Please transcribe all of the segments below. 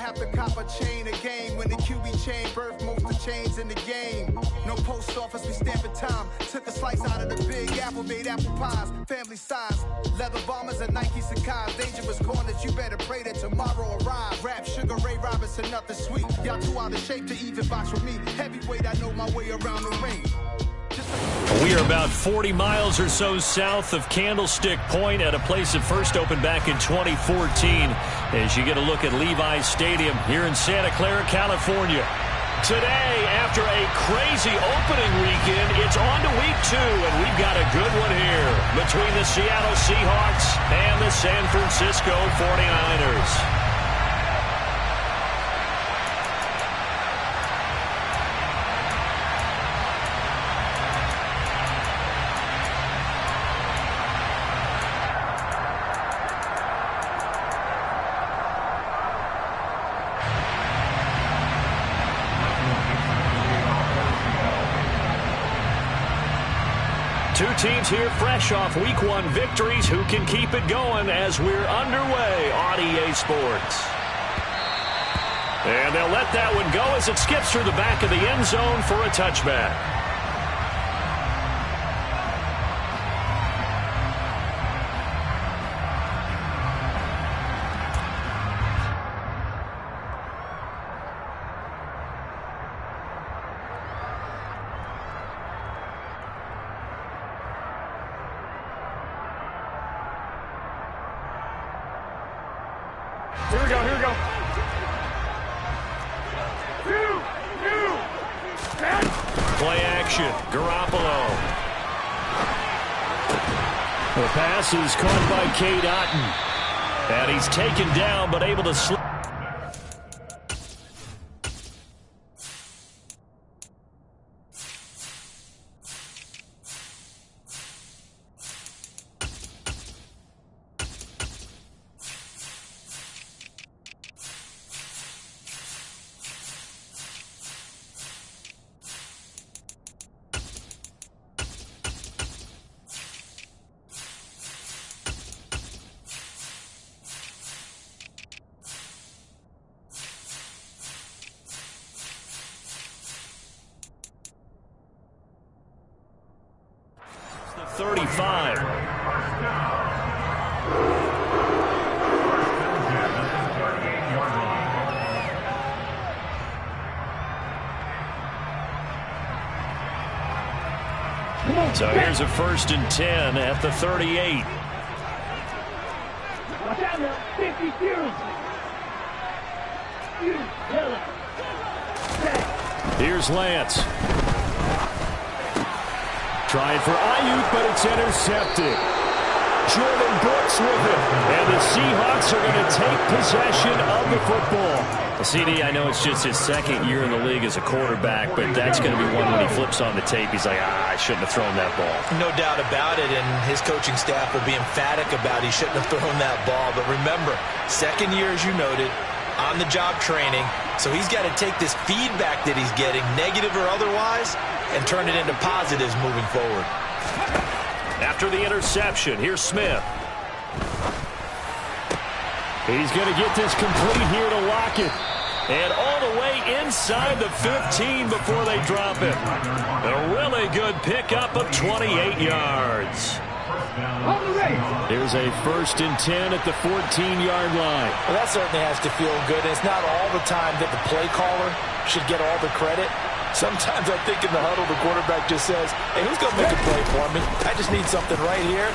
have to cop a chain a game when the QB chain birthed most of the chains in the game. No post office, we stamping time. Took a slice out of the big apple, made apple pies, family size. Leather bombers and Nike Sacai's. Dangerous corners, you better pray that tomorrow arrives. Rap, Sugar Ray Robinson, nothing sweet. Y'all too out of shape to even box with me. Heavyweight, I know my way around the ring. We are about 40 miles or so south of Candlestick Point at a place that first opened back in 2014 as you get a look at Levi's Stadium here in Santa Clara, California. Today, after a crazy opening weekend, it's on to week 2, and we've got a good one here between the Seattle Seahawks and the San Francisco 49ers. Two teams here fresh off Week 1 victories. Who can keep it going as we're underway on EA Sports? And they'll let that one go as it skips through the back of the end zone for a touchback. Here we go, here we go. Play action, Garoppolo. The pass is caught by Cade Otton. And he's taken down but able to slip. The 35. So here's a 1st and 10 at the 38. Watch out now, 52. Here's Lance. Trying for Ayuk, but it's intercepted. Jordan Brooks with it. And the Seahawks are going to take possession of the football. CD, I know it's just his 2nd year in the league as a quarterback, but that's going to be one when he flips on the tape. He's like, I shouldn't have thrown that ball. No doubt about it, and his coaching staff will be emphatic about he shouldn't have thrown that ball. But remember, 2nd year, as you noted, on-the-job training. So he's got to take this feedback that he's getting, negative or otherwise, and turn it into positives moving forward. After the interception, here's Smith. He's going to get this complete here to Lockett. And all the way inside the 15 before they drop it. A really good pickup of 28 yards. Here's a 1st and 10 at the 14-yard line. Well, that certainly has to feel good. It's not all the time that the play caller should get all the credit. Sometimes I think in the huddle, the quarterback just says, hey, who's going to make a play for me? I just need something right here.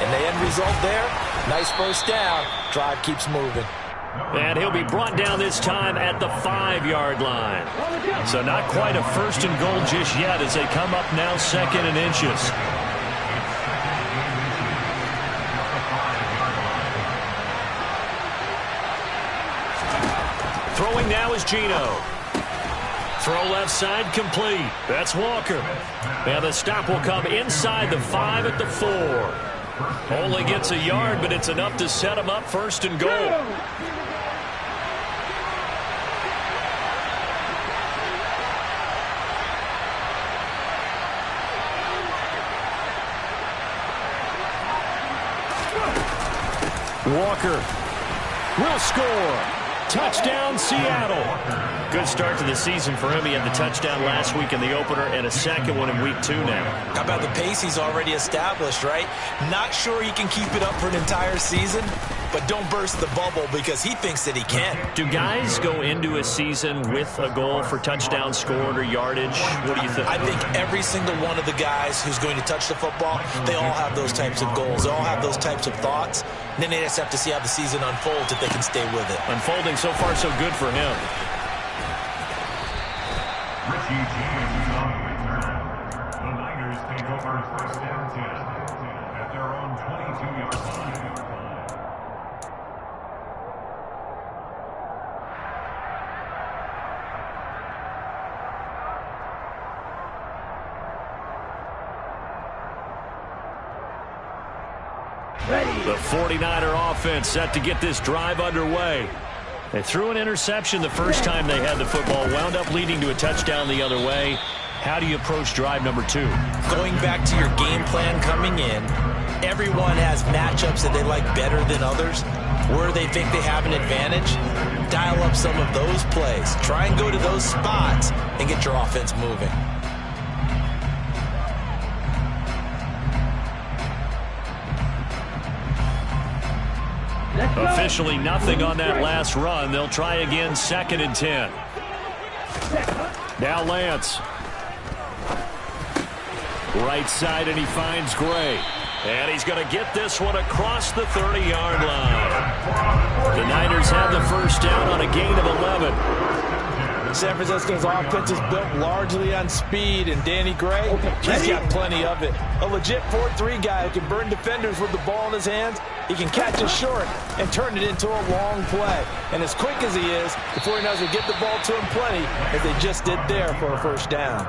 And the end result there, nice 1st down. Drive keeps moving. And he'll be brought down this time at the 5-yard line. So not quite a 1st and goal just yet as they come up now 2nd and inches. Throwing now is Geno. Throw left side complete. That's Walker. And the stop will come inside the 5 at the 4. Only gets a yard, but it's enough to set him up 1st and goal. Walker will score. Touchdown, Seattle. Good start to the season for him. He had the touchdown last week in the opener and a second one in week 2 now. How about the pace he's already established, right? Not sure he can keep it up for an entire season, but don't burst the bubble because he thinks that he can. Do guys go into a season with a goal for touchdown scored or yardage? What do you think? I think every single one of the guys who's going to touch the football, they all have those types of goals. They all have those types of thoughts. And then they just have to see how the season unfolds if they can stay with it. Unfolding so far so good for him. The Niners take over first and 10 at their own 22-yard line. The 49er offense set to get this drive underway. They threw an interception the first time they had the football, wound up leading to a touchdown the other way. How do you approach drive number 2? Going back to your game plan coming in, everyone has matchups that they like better than others. Where they think they have an advantage, dial up some of those plays. Try and go to those spots and get your offense moving. Officially nothing on that last run. They'll try again, 2nd and 10. Now Lance. Right side, and he finds Gray. And he's going to get this one across the 30-yard line. The Niners have the first down on a gain of 11. San Francisco's offense is built largely on speed, and Danny Gray, he's got plenty of it. A legit 4-3 guy who can burn defenders with the ball in his hands. He can catch it short and turn it into a long play. And as quick as he is, the 49ers will get the ball to him plenty, as they just did there for a first down.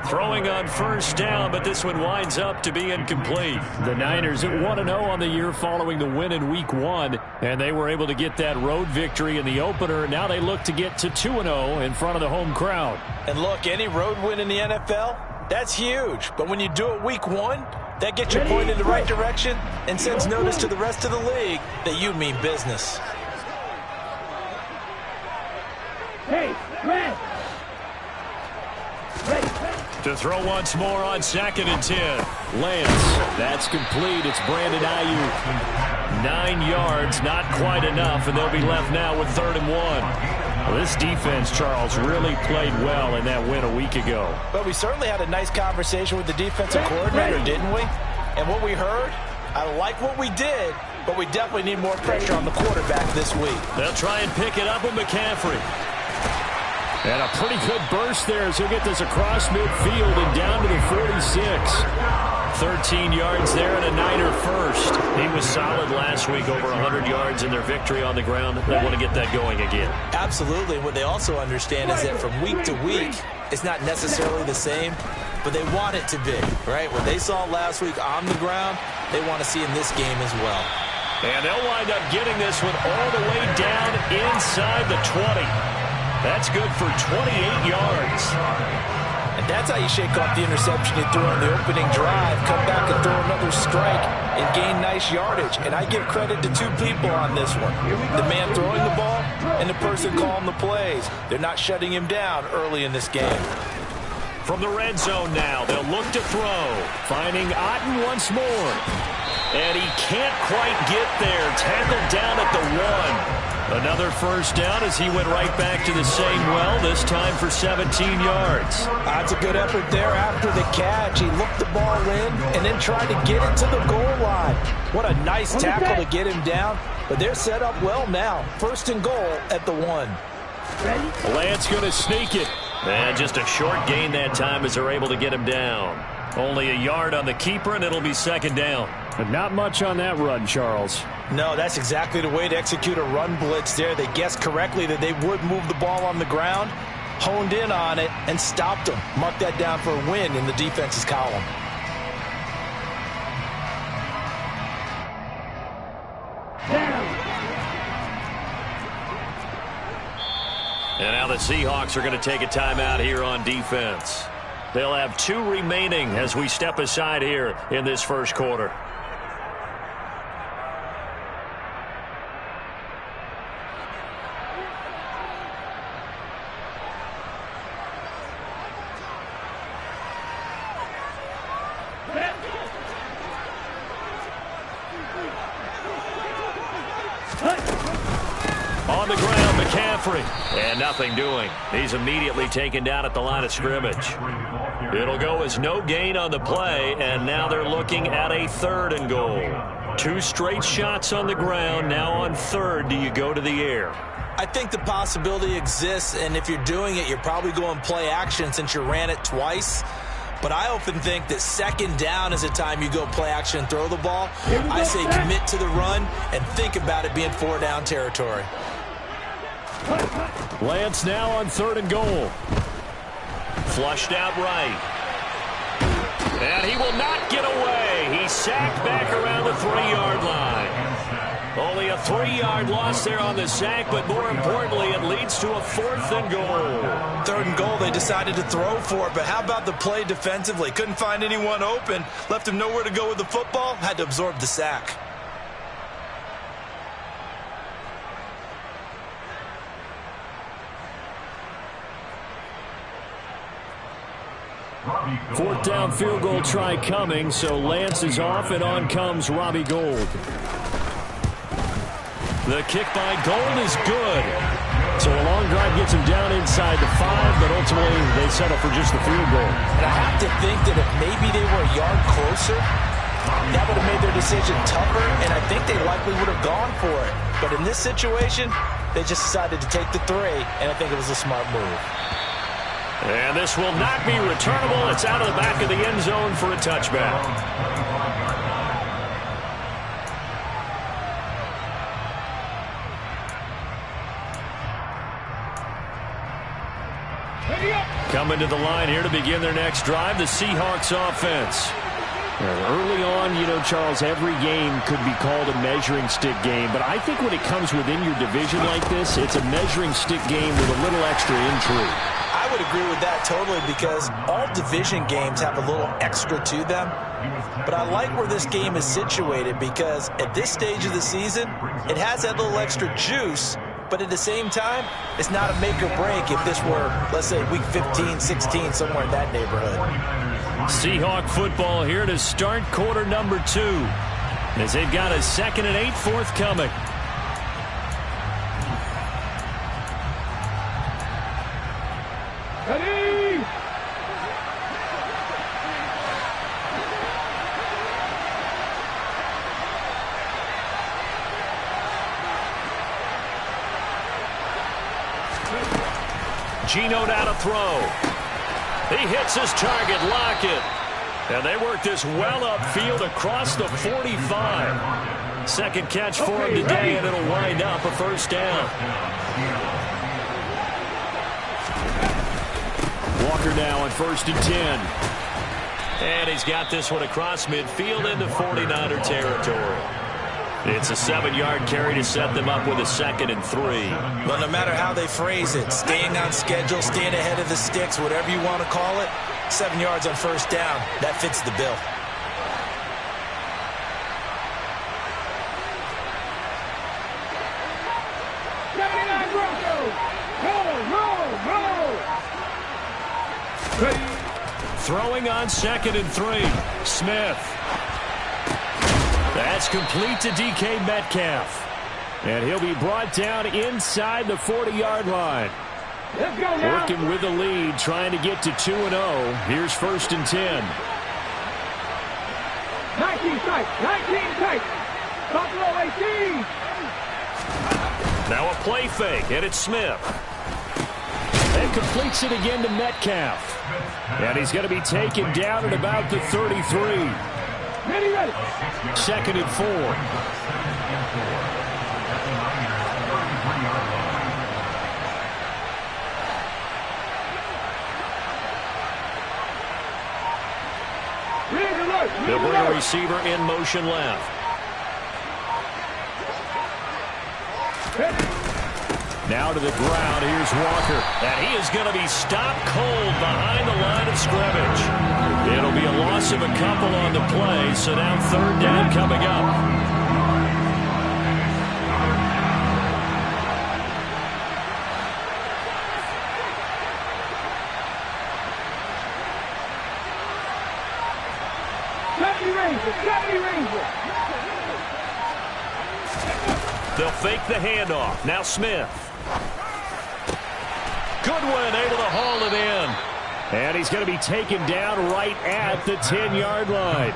Throwing on first down, but this one winds up to be incomplete. The Niners at 1-0 on the year following the win in week 1, and they were able to get that road victory in the opener. Now they look to get to 2-0 in front of the home crowd. And look, any road win in the NFL, that's huge. But when you do it week 1, that gets you pointed in the right direction and sends notice to the rest of the league that you mean business. Hey, red. To throw once more on 2nd and 10. Lance, that's complete. It's Brandon Ayuk. 9 yards, not quite enough, and they'll be left now with 3rd and 1. Well, this defense, Charles, really played well in that win a week ago. But we certainly had a nice conversation with the defensive coordinator, didn't we? And what we heard, I like what we did, but we definitely need more pressure on the quarterback this week. They'll try and pick it up with McCaffrey. And a pretty good burst there as he'll get this across midfield and down to the 46. 13 yards there and a Niner first. He was solid last week, over 100 yards in their victory on the ground. They want to get that going again. Absolutely. What they also understand is that from week to week, it's not necessarily the same, but they want it to be, right? What they saw last week on the ground, they want to see in this game as well. And they'll wind up getting this one all the way down inside the 20. That's good for 28 yards. And that's how you shake off the interception you threw on the opening drive, come back and throw another strike and gain nice yardage. And I give credit to 2 people on this one. The man throwing the ball and the person calling the plays. They're not shutting him down early in this game. From the red zone now, they'll look to throw. Finding Otten once more. And he can't quite get there. Tackled down at the 1. Another first down as he went right back to the same well, this time for 17 yards. That's a good effort there after the catch. He looked the ball in and then tried to get it to the goal line. What a nice tackle to get him down, but they're set up well now. 1st and goal at the 1. Lance going to sneak it. And just a short gain that time as they're able to get him down. Only a yard on the keeper, and it'll be 2nd down. But not much on that run, Charles. No, that's exactly the way to execute a run blitz there. They guessed correctly that they would move the ball on the ground, honed in on it, and stopped them. Mark that down for a win in the defense's column. And now the Seahawks are going to take a timeout here on defense. They'll have 2 remaining as we step aside here in this first quarter. ground, McCaffrey. And nothing doing. He's immediately taken down at the line of scrimmage. It'll go as no gain on the play, and now they're looking at a 3rd and goal. 2 straight shots on the ground. Now on 3rd, do you go to the air? I think the possibility exists, and if you're doing it, you're probably going play action since you ran it twice. But I often think that 2nd down is a time you go play action and throw the ball. I say commit to the run and think about it being 4 down territory. Lance now on 3rd and goal. Flushed out right. And he will not get away. He's sacked back around the 3-yard line. Only a 3-yard loss there on the sack, but more importantly, it leads to a 4th and goal. 3rd and goal, they decided to throw for it, but how about the play defensively? Couldn't find anyone open, left him nowhere to go with the football, had to absorb the sack. Fourth down field goal try coming, so Lance is off, and on comes Robbie Gould. The kick by Gould is good. So a long drive gets him down inside the 5, but ultimately they settle for just the field goal. And I have to think that if maybe they were a yard closer, that would have made their decision tougher, and I think they likely would have gone for it. But in this situation, they just decided to take the 3, and I think it was a smart move. And this will not be returnable. It's out of the back of the end zone for a touchback. Coming to the line here to begin their next drive, the Seahawks offense. Early on, you know, Charles, every game could be called a measuring stick game, but I think when it comes within your division like this, it's a measuring stick game with a little extra intrigue. I would agree with that totally because all division games have a little extra to them. But I like where this game is situated because at this stage of the season, it has that little extra juice. But at the same time, it's not a make or break if this were, let's say, week 15, 16, somewhere in that neighborhood. Seahawk football here to start quarter number 2 as they've got a 2nd and 8 forthcoming. Ready! Geno now to throw. He hits his target, Lockett. And they work this well upfield across the 45. Second catch for him today, and it'll wind up a 1st down. Walker now on 1st and 10. And he's got this one across midfield into 49er territory. It's a 7-yard carry to set them up with a 2nd and 3. Well, no matter how they phrase it, staying on schedule, staying ahead of the sticks, whatever you want to call it, 7 yards on 1st down, that fits the bill. Throwing on 2nd and 3. Smith. That's complete to DK Metcalf. And he'll be brought down inside the 40-yard line. Let's go now. Working with the lead, trying to get to 2-0. Here's 1st and 10. 19 tight. 19 tight. Buffalo 18. Now a play fake, and it's Smith. And completes it again to Metcalf. And he's going to be taken down at about the 33. Ready, ready. 2nd and 4. They'll bring a receiver in motion left. Now to the ground. Here's Walker. And he is going to be stopped cold behind the line of scrimmage. It'll be a loss of a couple on the play, so now 3rd down coming up. They'll fake the handoff. Now Smith. Goodwin able to haul it in. And he's going to be taken down right at the 10-yard line.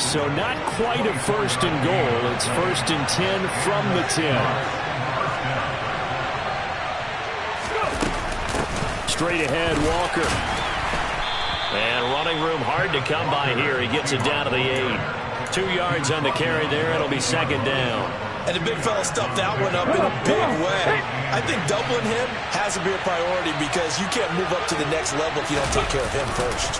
So not quite a first and goal. It's first and 10 from the 10. Straight ahead, Walker. And running room hard to come by here. He gets it down to the 8. 2 yards on the carry there. It'll be second down. And the big fella stuffed that one up in a big way. I think doubling him has to be a priority because you can't move up to the next level if you don't take care of him first.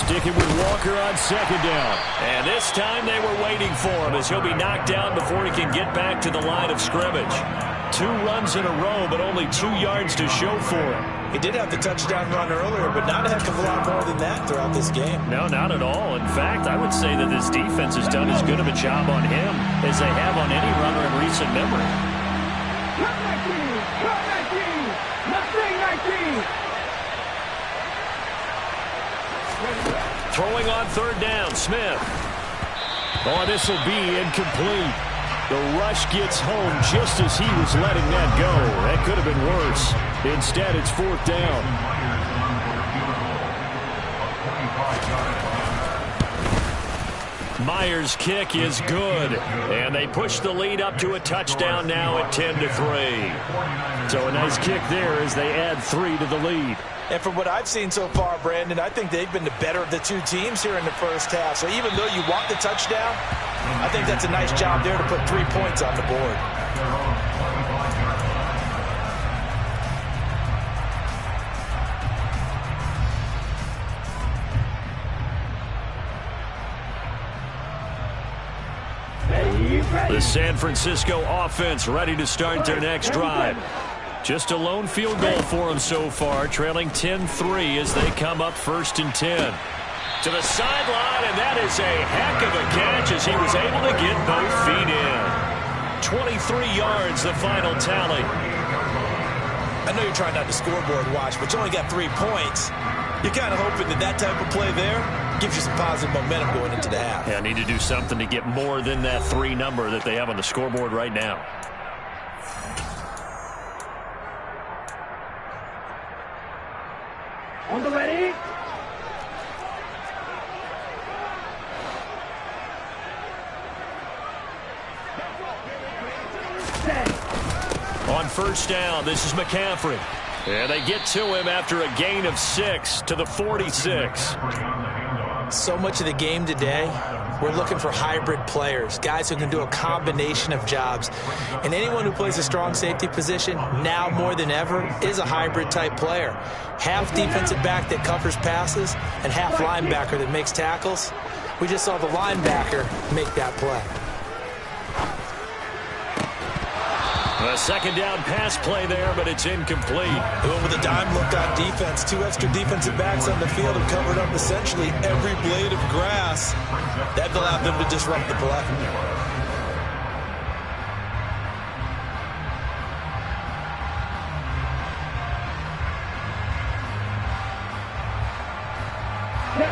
Sticking with Walker on second down. And this time they were waiting for him as he'll be knocked down before he can get back to the line of scrimmage. 2 runs in a row, but only 2 yards to show for him. He did have the touchdown run earlier, but not a heck of a lot more than that throughout this game. No, not at all. In fact, I would say that this defense has done as good of a job on him as they have on any runner in recent memory. Cut 19! Mustang 19! Throwing on third down, Smith. Oh, this will be incomplete. The rush gets home just as he was letting that go. That could have been worse. Instead, it's fourth down. Myers' kick is good. And they push the lead up to a touchdown now at 10-3. So a nice kick there as they add 3 to the lead. And from what I've seen so far, Brandon, I think they've been the better of the 2 teams here in the first half. So even though you want the touchdown, I think that's a nice job there to put 3 points on the board. The San Francisco offense ready to start their next drive. Just a lone field goal for them so far, trailing 10-3 as they come up first and 10. To the sideline, and that is a heck of a catch as he was able to get both feet in. 23 yards, the final tally. I know you're trying not to scoreboard watch, but you only got 3 points. You're kind of hoping that that type of play there gives you some positive momentum going into the half. Yeah, need to do something to get more than that 3 number that they have on the scoreboard right now. On the ready? On first down, this is McCaffrey. And they get to him after a gain of 6 to the 46. So much of the game today, we're looking for hybrid players, guys who can do a combination of jobs. And anyone who plays a strong safety position, now more than ever, is a hybrid type player. Half defensive back that covers passes and half linebacker that makes tackles. We just saw the linebacker make that play. A second down pass play there, but it's incomplete. They went with a dime look on defense. 2 extra defensive backs on the field have covered up essentially every blade of grass. That allowed them to disrupt the play.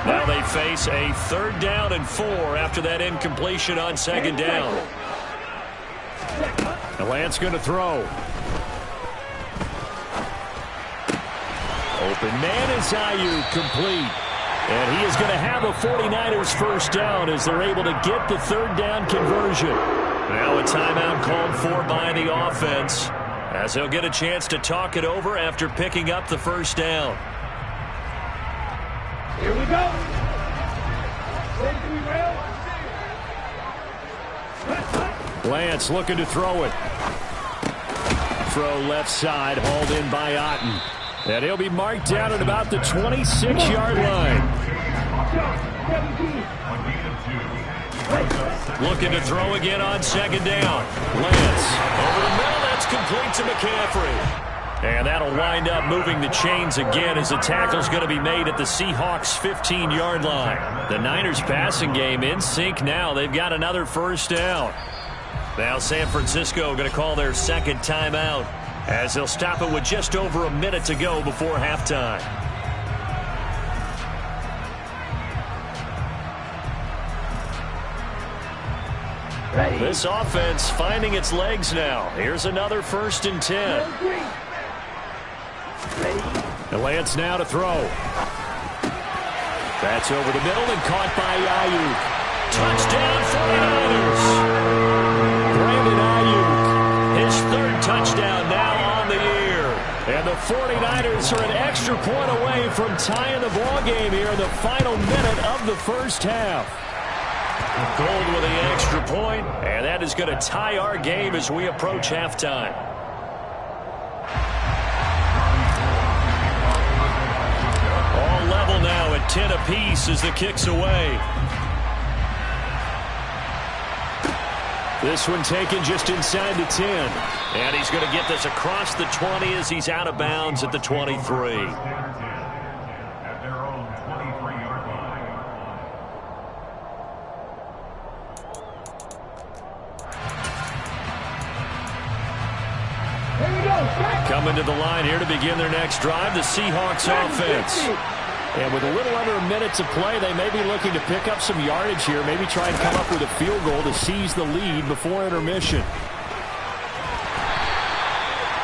Now they face a 3rd down and 4 after that incompletion on second down. The Lance going to throw. Open man is Ayuk, complete. And he is going to have a 49ers first down as they're able to get the 3rd down conversion. Now a timeout called for by the offense as they'll get a chance to talk it over after picking up the first down. Here we go. Lance looking to throw it. Throw left side, hauled in by Otten. And he'll be marked down at about the 26-yard line. Looking to throw again on second down. Lance over the middle, that's complete to McCaffrey. And that'll wind up moving the chains again as the tackle's going to be made at the Seahawks' 15-yard line. The Niners passing game in sync now. They've got another first down. Now San Francisco going to call their second timeout as they'll stop it with just over a minute to go before halftime. This offense finding its legs now. Here's another 1st and 10. The Lance now to throw. That's over the middle and caught by Ayuk. Touchdown 49ers. Brandon Ayuk, his 3rd touchdown now on the year. And the 49ers are an extra point away from tying the ball game here in the final minute of the first half. Gold with the extra point, and that is going to tie our game as we approach halftime. All level now at 10 apiece as the kick's away. This one taken just inside the 10. And he's going to get this across the 20 as he's out of bounds at the 23. At their own 23-yard line. Coming to the line here to begin their next drive, the Seahawks offense. And with a little under a minute to play, they may be looking to pick up some yardage here, maybe try and come up with a field goal to seize the lead before intermission.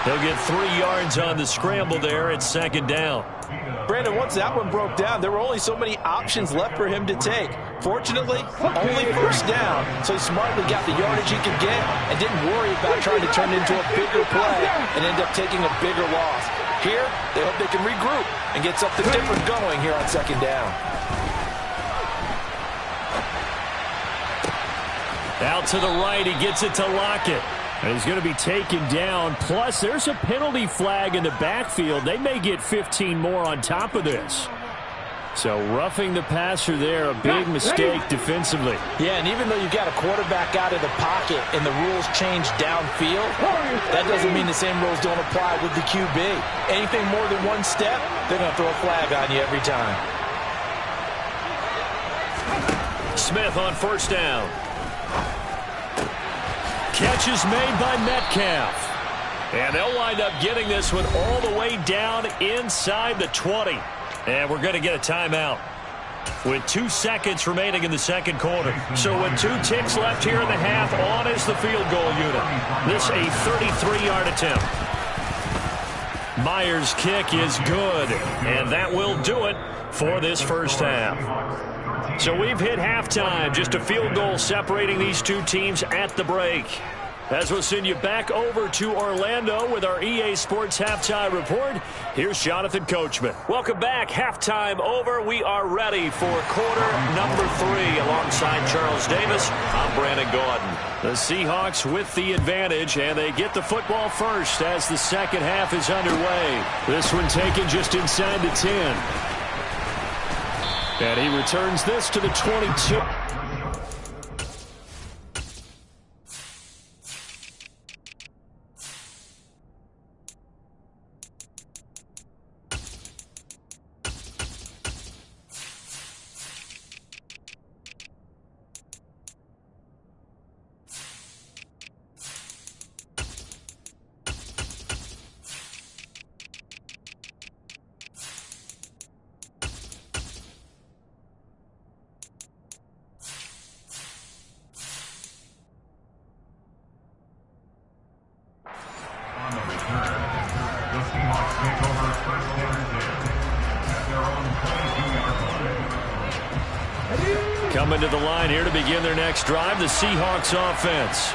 They'll get 3 yards on the scramble there at 2nd down. Brandon, once that one broke down, there were only so many options left for him to take. Fortunately, only 1st down, so he smartly got the yardage he could get and didn't worry about trying to turn it into a bigger play and end up taking a bigger loss. Here, they hope they can regroup and get something different going here on 2nd down. Out to the right, he gets it to Lockett. And he's going to be taken down. Plus, there's a penalty flag in the backfield. They may get 15 more on top of this. So roughing the passer there, a big mistake defensively. Yeah, and even though you've got a quarterback out of the pocket and the rules change downfield, that doesn't mean the same rules don't apply with the QB. Anything more than 1 step, they're going to throw a flag on you every time. Smith on 1st down. Catch is made by Metcalf. And they'll wind up getting this one all the way down inside the 20. And we're going to get a timeout with 2 seconds remaining in the 2nd quarter. So with 2 ticks left here in the half, on is the field goal unit. This a 33-yard attempt. Myers' kick is good, and that will do it for this first half. So we've hit halftime, just a field goal separating these 2 teams at the break. As we'll send you back over to Orlando with our EA Sports Halftime Report, here's Jonathan Coachman. Welcome back. Halftime over. We are ready for quarter number 3. Alongside Charles Davis, I'm Brandon Gordon. The Seahawks with the advantage, and they get the football first as the 2nd half is underway. This one taken just inside the 10. And he returns this to the 22. Coming to the line here to begin their next drive, the Seahawks offense.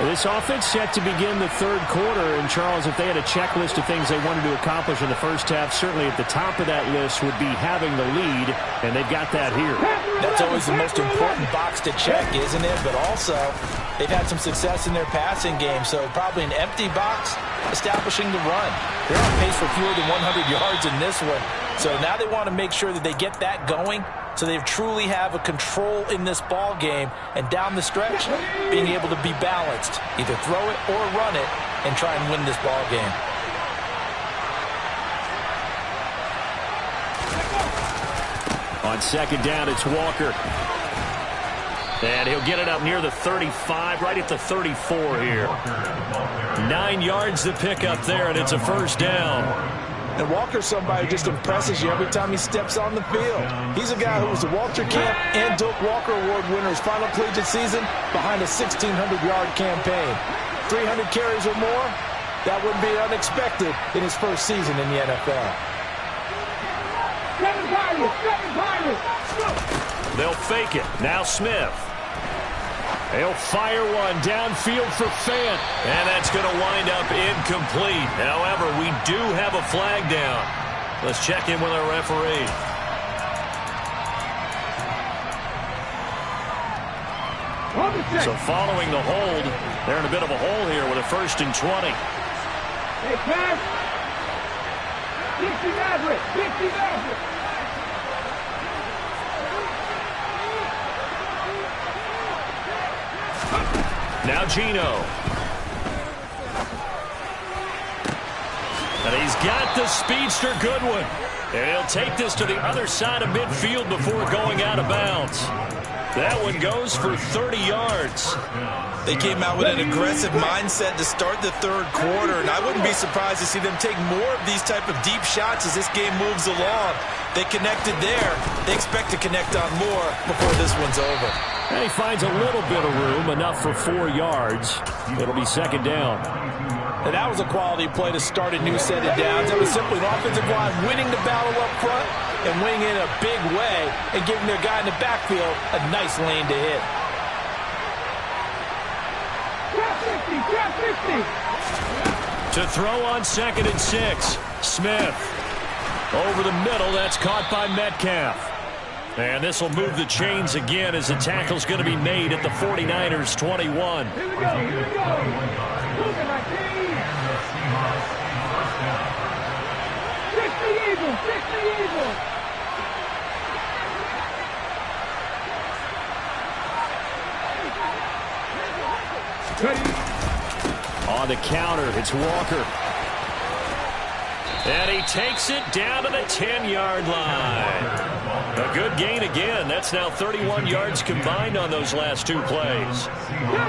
This offense set to begin the 3rd quarter. And, Charles, if they had a checklist of things they wanted to accomplish in the first half, certainly at the top of that list would be having the lead, and they've got that here. That's always the most important box to check, isn't it? But also, they've had some success in their passing game, so probably an empty box establishing the run. They're on pace for fewer than 100 yards in this one. So now they want to make sure that they get that going so they truly have a control in this ball game, and down the stretch, being able to be balanced. Either throw it or run it and try and win this ball game. On 2nd down, it's Walker. And he'll get it up near the 35, right at the 34 here. 9 yards to pick up there, and it's a 1st down. And Walker's somebody who just impresses you every time he steps on the field. He's a guy who was the Walter Camp and Doak Walker Award winner his final collegiate season behind a 1,600-yard campaign. 300 carries or more? That wouldn't be unexpected in his first season in the NFL. They'll fake it. Now Smith. He'll fire one downfield for Fant. And that's going to wind up incomplete. However, we do have a flag down. Let's check in with our referee. So following the hold, they're in a bit of a hole here with a 1st and 20. Hey, pass. 60 Maverick. 60 Maverick. Now Gino. And he's got the speedster Goodwin. And he'll take this to the other side of midfield before going out of bounds. That one goes for 30 yards. They came out with an aggressive mindset to start the third quarter, and I wouldn't be surprised to see them take more of these type of deep shots as this game moves along. They connected there. They expect to connect on more before this one's over. And he finds a little bit of room, enough for 4 yards. It'll be 2nd down. And that was a quality play to start a new set of downs. That was simply an offensive line winning the battle up front and winning it in a big way and giving their guy in the backfield a nice lane to hit. To throw on 2nd and 6. Smith. Over the middle, that's caught by Metcalf. And this will move the chains again as the tackle's going to be made at the 49ers' 21. Here we go, here we go. Look at my team. Fix the Eagles, fix the Eagles. On the counter, it's Walker. And he takes it down to the 10-yard line. A good gain again. That's now 31 yards combined on those last 2 plays.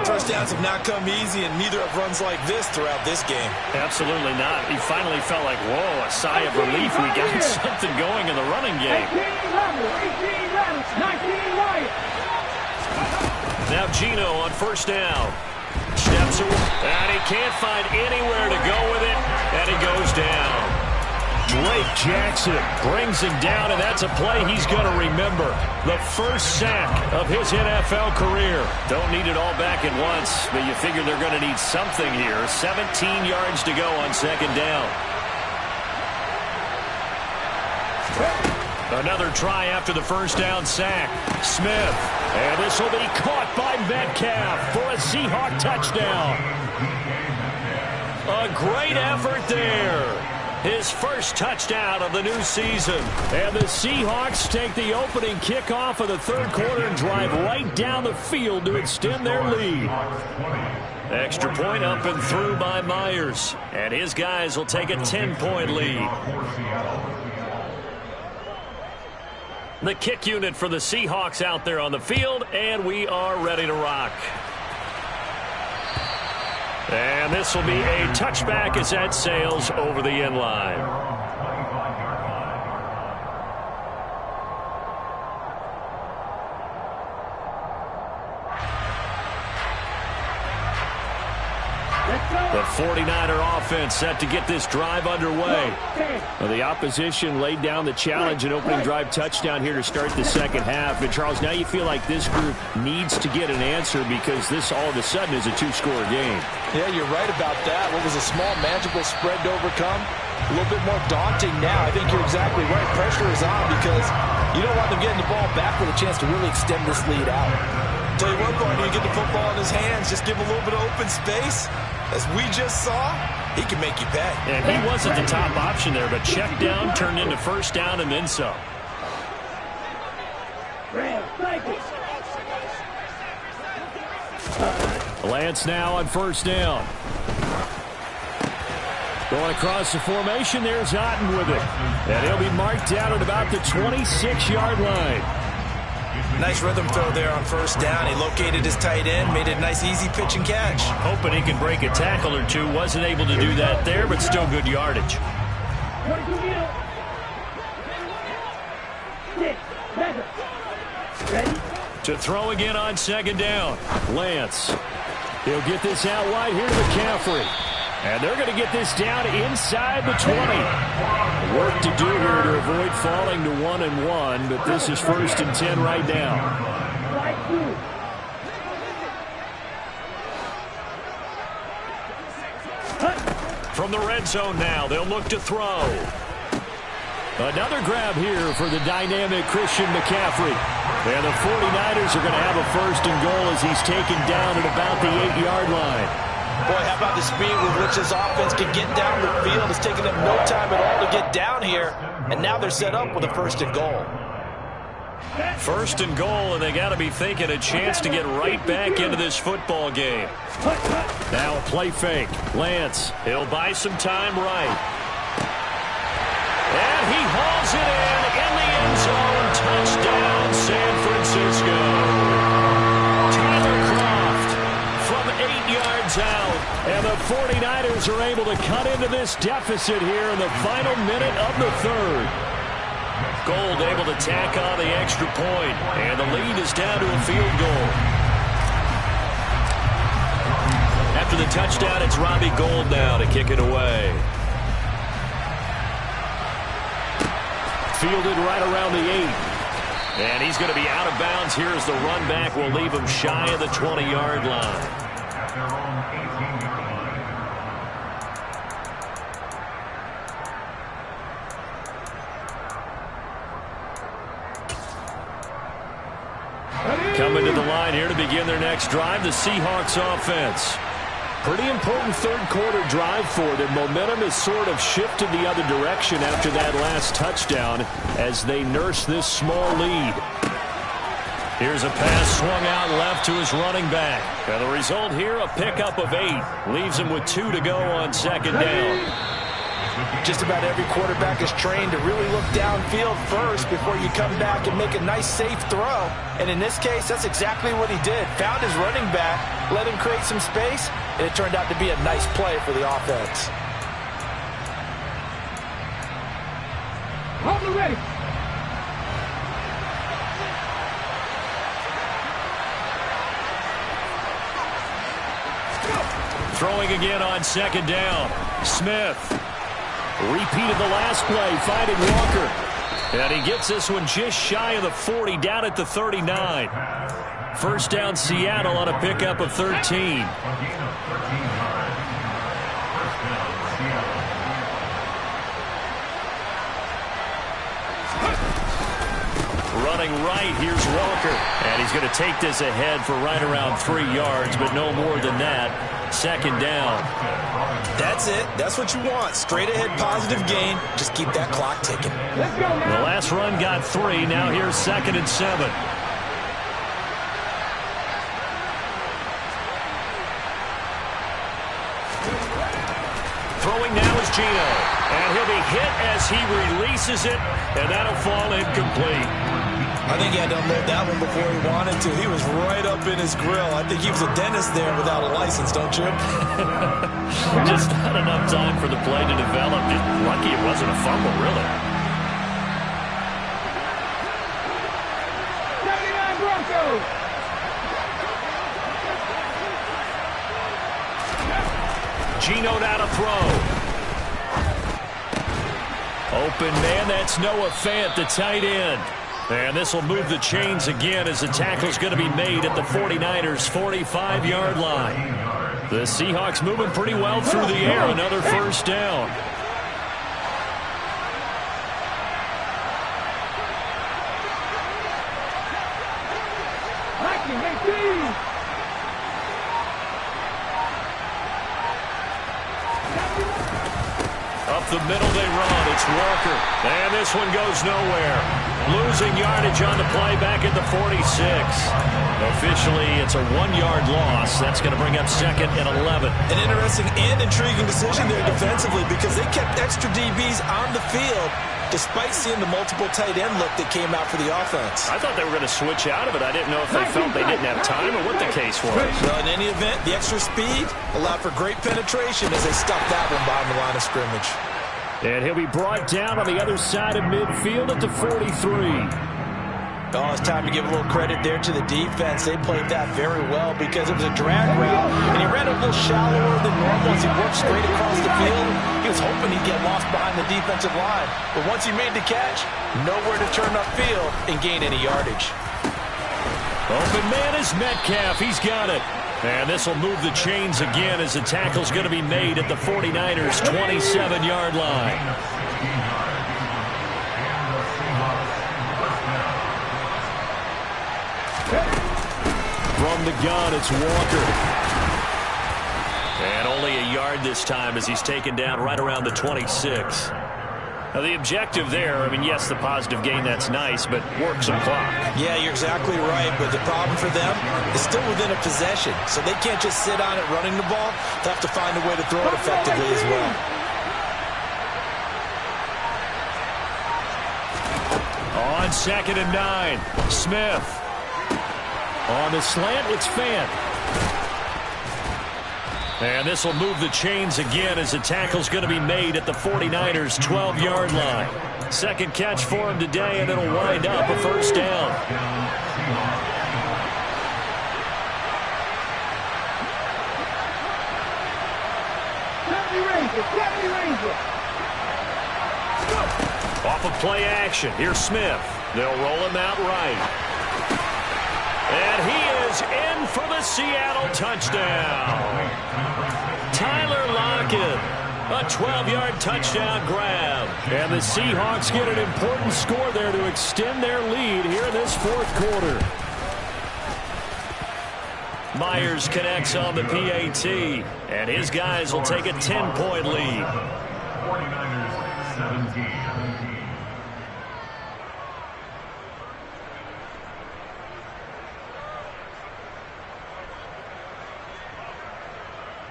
First downs have not come easy, and neither have runs like this throughout this game. Absolutely not. He finally felt like, whoa, a sigh of relief. We got something going in the running game. 18 Rebels, 19 Wyatt. Now Gino on 1st down. Steps away, and he can't find anywhere to go with it, and he goes down. Blake Jackson brings him down, and that's a play he's going to remember. The first sack of his NFL career. Don't need it all back at once, but you figure they're going to need something here. 17 yards to go on 2nd down. Another try after the 1st down sack. Smith, and this will be caught by Metcalf for a Seahawk touchdown. A great effort there. His first touchdown of the new season. And the Seahawks take the opening kickoff of the 3rd quarter and drive right down the field to extend their lead. Extra point up and through by Myers. And his guys will take a 10-point lead. The kick unit for the Seahawks out there on the field, and we are ready to rock. And this will be a touchback as that sails over the end line. The 49er offense set to get this drive underway. The opposition laid down the challenge and opening drive touchdown here to start the 2nd half. And, Charles, now you feel like this group needs to get an answer because this all of a sudden is a 2-score game. Yeah, you're right about that. What was a small, manageable spread to overcome? A little bit more daunting now. I think you're exactly right. Pressure is on because you don't want them getting the ball back with a chance to really extend this lead out. Tell you what, Barney, you get the football in his hands, just give him a little bit of open space. As we just saw, he can make you pay. And he wasn't the top option there, but check down turned into 1st down and then some. Lance now on 1st down. Going across the formation, there's Otten with it. And he'll be marked down at about the 26-yard line. Nice rhythm throw there on 1st down. He located his tight end, made it a nice easy pitch and catch. Hoping he can break a tackle or two. Wasn't able to do that there, but still good yardage. 22 middle. 6, 7. Ready? To throw again on second down. Lance. He'll get this out wide here to McCaffrey. And they're going to get this down inside the 20. Work to do here to avoid falling to 1-1, but this is 1st and 10 right now. From the red zone now, they'll look to throw. Another grab here for the dynamic Christian McCaffrey. And the 49ers are going to have a 1st and goal as he's taken down at about the 8-yard line. Boy, how about the speed with which this offense can get down the field? It's taken them no time at all to get down here. And now they're set up with a 1st and goal. 1st and goal, and they got to be thinking a chance to get right back into this football game. Now a play fake. Lance, he'll buy some time right. And he hauls it in the end zone. Touchdown, San Francisco. Tyler Kroft from 8 yards out. And the 49ers are able to cut into this deficit here in the final minute of the 3rd. Gold able to tack on the extra point. And the lead is down to a field goal. After the touchdown, it's Robbie Gould now to kick it away. Fielded right around the 8. And he's going to be out of bounds here as the run back will leave him shy of the 20-yard line. At their own 18-yard line. Coming to the line here to begin their next drive, the Seahawks offense. Pretty important third-quarter drive for them. Momentum has sort of shifted the other direction after that last touchdown as they nurse this small lead. Here's a pass swung out left to his running back. And the result here, a pickup of 8. Leaves him with 2 to go on second down. Just about every quarterback is trained to really look downfield first before you come back and make a nice, safe throw. And in this case, that's exactly what he did. Found his running back, let him create some space, and it turned out to be a nice play for the offense. Hold the ready. Throwing again on second down. Smith. Repeated the last play, finding Walker. And he gets this one just shy of the 40, down at the 39. 1st down Seattle on a pickup of 13. A gain of 13 yards. 1st down, Seattle. Running right, here's Walker. And he's going to take this ahead for right around 3 yards, but no more than that. 2nd down. That's it. That's what you want. Straight ahead positive gain. Just keep that clock ticking. Let's go now. The last run got 3. Now here's 2nd and 7. Throwing now is Gino. And he'll be hit as he releases it. And that'll fall incomplete. I think he had to unload that one before he wanted to. He was right up in his grill. I think he was a dentist there without a license, don't you? Just not enough time for the play to develop. Just lucky it wasn't a fumble, really. 79 Broncos. Gino now to throw. Open man, that's Noah Fant, the tight end. And this will move the chains again as the tackle's going to be made at the 49ers' 45-yard line. The Seahawks moving pretty well through the air. Another 1st down. Up the middle they run. It's Walker. And this one goes nowhere. Losing yardage on the play back at the 46. Officially, it's a 1-yard loss. That's going to bring up 2nd and 11. An interesting and intriguing decision there defensively because they kept extra DBs on the field despite seeing the multiple tight end look that came out for the offense. I thought they were going to switch out of it. I didn't know if they felt they didn't have time or what the case was. Well, in any event, the extra speed allowed for great penetration as they stuffed that one behind the line of scrimmage. And he'll be brought down on the other side of midfield at the 43. Oh, it's time to give a little credit there to the defense. They played that very well because it was a drag route, and he ran a little shallower than normal as he worked straight across the field. He was hoping he'd get lost behind the defensive line, but once he made the catch, nowhere to turn upfield and gain any yardage. Open man is Metcalf. He's got it. And this will move the chains again as the tackle's going to be made at the 49ers' 27-yard line. From the gun, it's Walker. And only a yard this time as he's taken down right around the 26. Now, the objective there, I mean, yes, the positive gain, that's nice, but work some clock. Yeah, you're exactly right, but the problem for them is still within a possession, so they can't just sit on it running the ball. They'll have to find a way to throw it effectively as well. On 2nd and 9, Smith. On the slant, it's Fant. And this will move the chains again as the tackle's going to be made at the 49ers' 12-yard line. Second catch for him today, and it'll wind up a first down. Off of play action, here's Smith. They'll roll him out right. And he is in for the Seattle touchdown. Tyler Lockett, a 12-yard touchdown grab. And the Seahawks get an important score there to extend their lead here in this fourth quarter. Myers connects on the PAT, and his guys will take a 10-point lead. 49ers 17.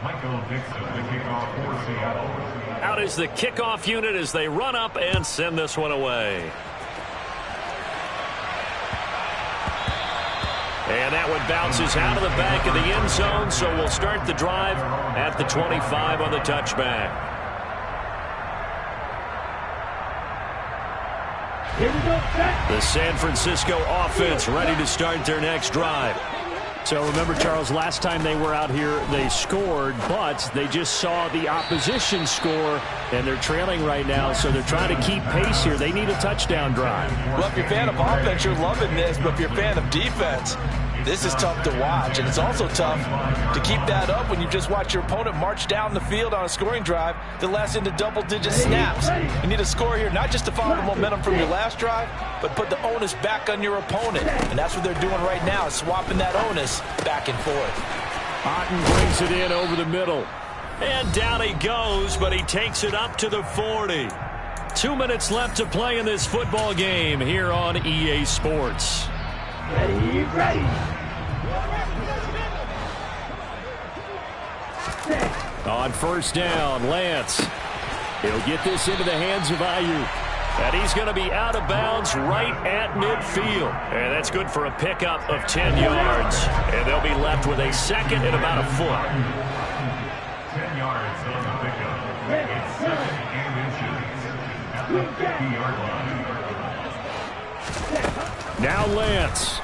Michael Dixon, the kickoff for Seattle. Out is the kickoff unit as they run up and send this one away. And that one bounces out of the back of the end zone, so we'll start the drive at the 25 on the touchback. Here we go, set. The San Francisco offense ready to start their next drive. So remember, Charles, last time they were out here, they scored, but they just saw the opposition score, and they're trailing right now, so they're trying to keep pace here. They need a touchdown drive. Well, if you're a fan of offense, you're loving this, but if you're a fan of defense, this is tough to watch, and it's also tough to keep that up when you just watch your opponent march down the field on a scoring drive that lasts into double-digit snaps. You need a score here, not just to follow the momentum from your last drive, but put the onus back on your opponent, and that's what they're doing right now, swapping that onus back and forth. Otten brings it in over the middle. And down he goes, but he takes it up to the 40. 2 minutes left to play in this football game here on EA Sports. Ready, ready. On first down, Lance. He'll get this into the hands of Ayuk. And he's going to be out of bounds right at midfield. And that's good for a pickup of 10 yards. And they'll be left with a second and about a foot. 10 yards on the pickup. It's 7 inches at the 50-yard line. Now Lance.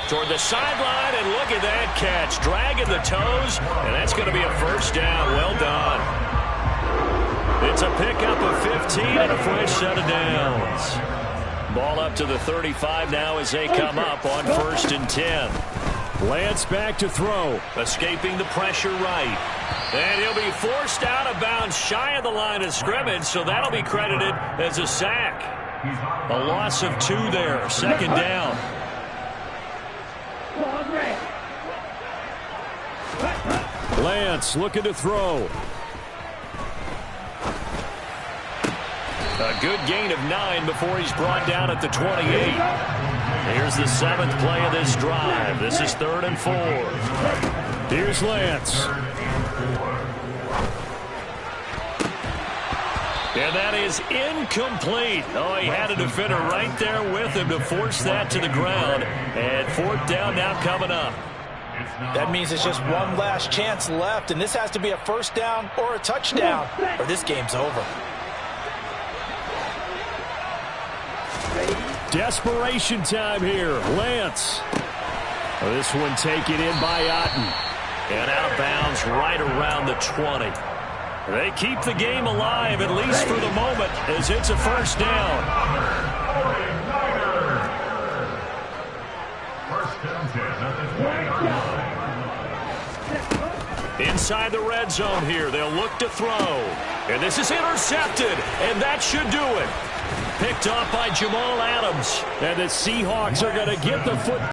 Toward the sideline, and look at that catch. Dragging the toes, and that's going to be a first down. Well done. It's a pickup of 15 and a fresh set of downs. Ball up to the 35 now as they come up on 1st and 10. Lance back to throw. Escaping the pressure right. And he'll be forced out of bounds shy of the line of scrimmage, so that'll be credited as a sack. A loss of 2 there. 2nd down. Lance looking to throw. A good gain of 9 before he's brought down at the 28. Here's the 7th play of this drive. This is 3rd and 4. Here's Lance. And that is incomplete. Oh, he had a defender right there with him to force that to the ground. And 4th down now coming up. It's That means it's just one last chance left, and this has to be a first down or a touchdown, or this game's over. Desperation time here. Lance. This one taken in by Otten. And out of bounds right around the 20. They keep the game alive, at least for the moment, as it's a first down. First down 10 at the 20-yard line. Inside the red zone here, they'll look to throw. And this is intercepted, and that should do it. Picked off by Jamal Adams. And the Seahawks are going to get the football.